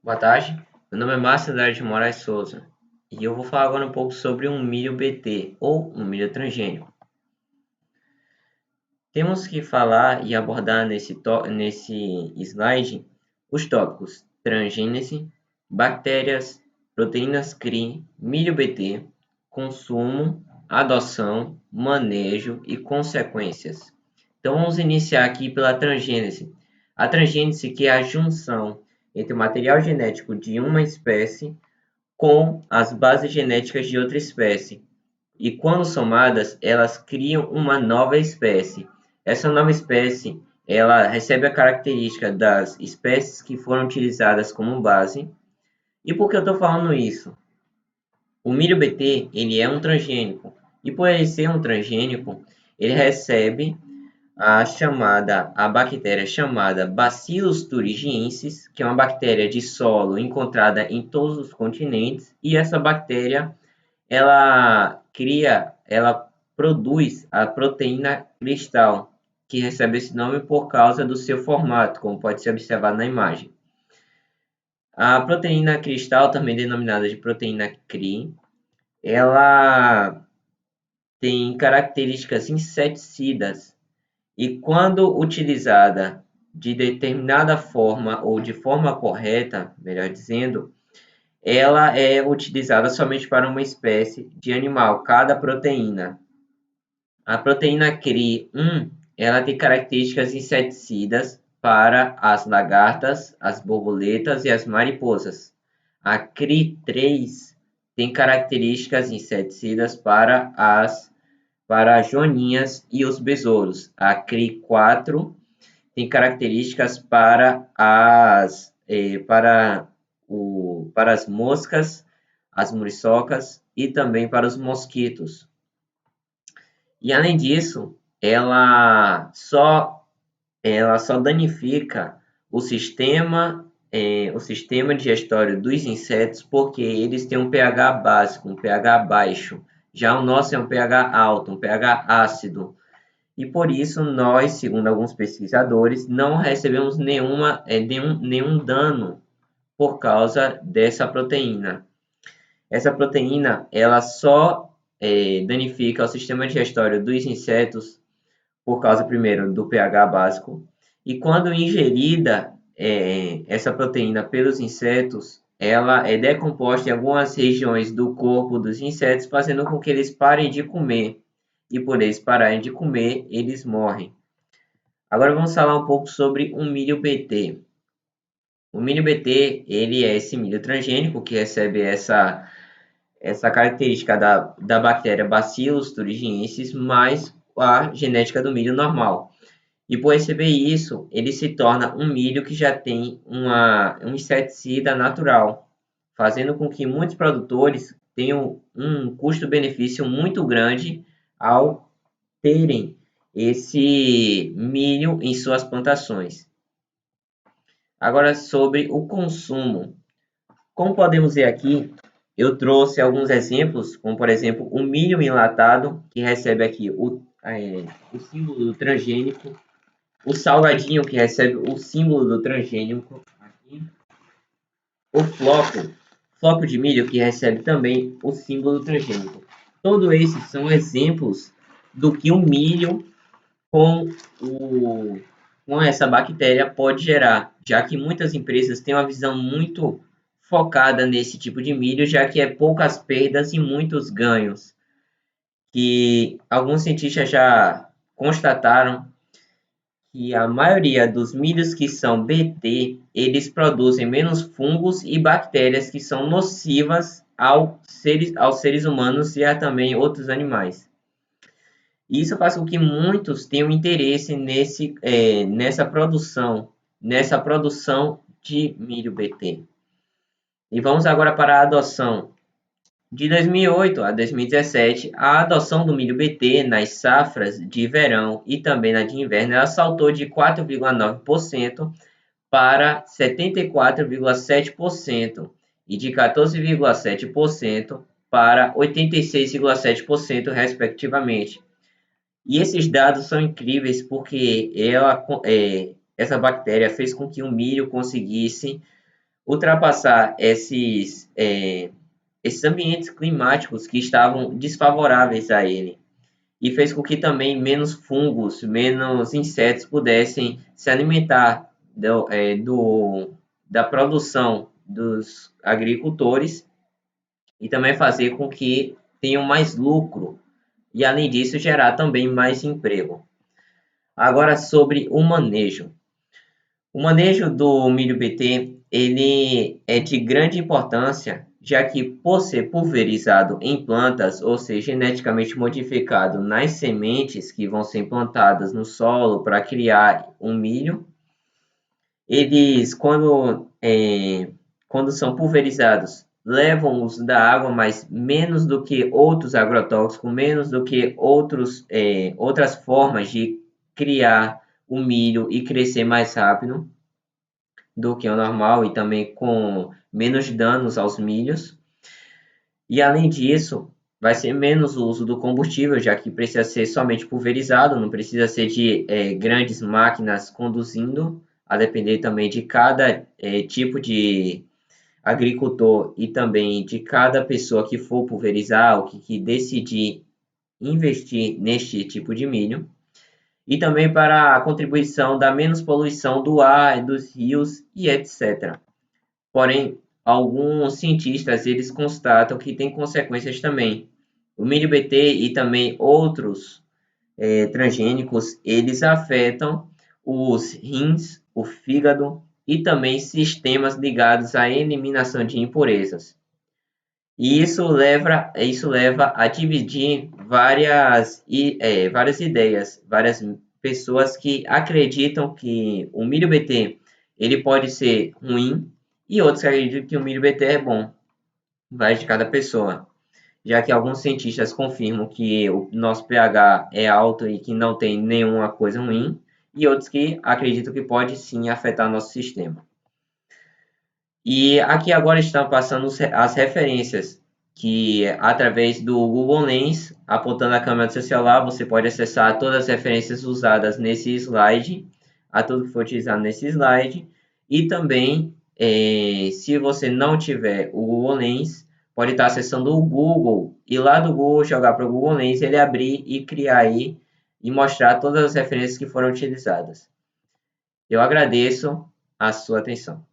Boa tarde, meu nome é Márcio Andrade de Moraes Souza e eu vou falar agora um pouco sobre um milho BT ou um milho transgênico. Temos que falar e abordar nesse slide os tópicos transgênese, bactérias, proteínas CRI, milho BT, consumo, adoção, manejo e consequências. Então vamos iniciar aqui pela transgênese. A transgênese que é a junção entre o material genético de uma espécie com as bases genéticas de outra espécie. E quando somadas, elas criam uma nova espécie. Essa nova espécie, ela recebe a característica das espécies que foram utilizadas como base. E por que eu estou falando isso? O milho BT, ele é um transgênico. E por ele ser um transgênico, ele recebe a bactéria chamada Bacillus thuringiensis, que é uma bactéria de solo encontrada em todos os continentes, e essa bactéria ela produz a proteína cristal, que recebe esse nome por causa do seu formato, como pode ser observado na imagem. A proteína cristal, também denominada de proteína CRI, ela tem características inseticidas e quando utilizada de determinada forma ou de forma correta, melhor dizendo, ela é utilizada somente para uma espécie de animal, cada proteína. A proteína CRI1, ela tem características inseticidas para as lagartas, as borboletas e as mariposas. A CRI3 tem características inseticidas para as joaninhas e os besouros. A CRI4 tem características para as moscas, as muriçocas e também para os mosquitos. E além disso, ela só danifica o sistema digestório dos insetos porque eles têm um pH básico, um pH baixo. Já o nosso é um pH alto, um pH ácido. E por isso nós, segundo alguns pesquisadores, não recebemos nenhum dano por causa dessa proteína. Essa proteína ela só danifica o sistema digestório dos insetos por causa, primeiro, do pH básico. E quando ingerida essa proteína pelos insetos, ela é decomposta em algumas regiões do corpo dos insetos, fazendo com que eles parem de comer. E por eles pararem de comer, eles morrem. Agora vamos falar um pouco sobre o milho BT. O milho BT, ele é esse milho transgênico que recebe essa característica da bactéria Bacillus thuringiensis mais a genética do milho normal. E por receber isso, ele se torna um milho que já tem um inseticida natural, fazendo com que muitos produtores tenham um custo-benefício muito grande ao terem esse milho em suas plantações. Agora sobre o consumo. Como podemos ver aqui, eu trouxe alguns exemplos, como por exemplo o milho enlatado, que recebe aqui o símbolo do transgênico, o salgadinho, que recebe o símbolo do transgênico, aqui, o floco de milho, que recebe também o símbolo do transgênico. Todos esses são exemplos do que o milho com, com essa bactéria pode gerar, já que muitas empresas têm uma visão muito focada nesse tipo de milho, já que é poucas perdas e muitos ganhos, que alguns cientistas já constataram que a maioria dos milhos que são BT, eles produzem menos fungos e bactérias que são nocivas aos seres humanos e a também outros animais. Isso faz com que muitos tenham interesse nessa produção de milho BT. E vamos agora para a adoção. De 2008 a 2017, a adoção do milho BT nas safras de verão e também na de inverno ela saltou de 4,9% para 74,7% e de 14,7% para 86,7%, respectivamente. E esses dados são incríveis porque essa bactéria fez com que o milho conseguisse ultrapassar esses ambientes climáticos que estavam desfavoráveis a ele e fez com que também menos fungos, menos insetos pudessem se alimentar da produção dos agricultores e também fazer com que tenham mais lucro e, além disso, gerar também mais emprego. Agora, sobre o manejo. O manejo do milho BT ele é de grande importância, já que por ser pulverizado em plantas, ou seja, geneticamente modificado nas sementes que vão ser implantadas no solo para criar um milho, eles, quando são pulverizados, levam o uso da água, mas menos do que outros agrotóxicos, menos do que outras formas de criar o milho e crescer mais rápido do que o normal e também com menos danos aos milhos. E além disso, vai ser menos o uso do combustível, já que precisa ser somente pulverizado, não precisa ser de grandes máquinas conduzindo, a depender também de cada tipo de agricultor e também de cada pessoa que for pulverizar ou que decidir investir neste tipo de milho. E também para a contribuição da menos poluição do ar, dos rios e etc. Porém, alguns cientistas eles constatam que tem consequências também. O milho BT e também outros transgênicos, eles afetam os rins, o fígado e também sistemas ligados à eliminação de impurezas. E isso leva a dividir várias ideias, várias pessoas que acreditam que o milho BT ele pode ser ruim e outros que acreditam que o milho BT é bom. Vai de cada pessoa. Já que alguns cientistas confirmam que o nosso pH é alto e que não tem nenhuma coisa ruim, e outros que acreditam que pode sim afetar nosso sistema. E aqui agora estão passando as referências, que através do Google Lens, apontando a câmera do seu celular, você pode acessar todas as referências usadas nesse slide, a tudo que foi utilizado nesse slide, e também, se você não tiver o Google Lens, pode estar acessando o Google, e lá do Google jogar para o Google Lens, ele abrir e criar aí, e mostrar todas as referências que foram utilizadas. Eu agradeço a sua atenção.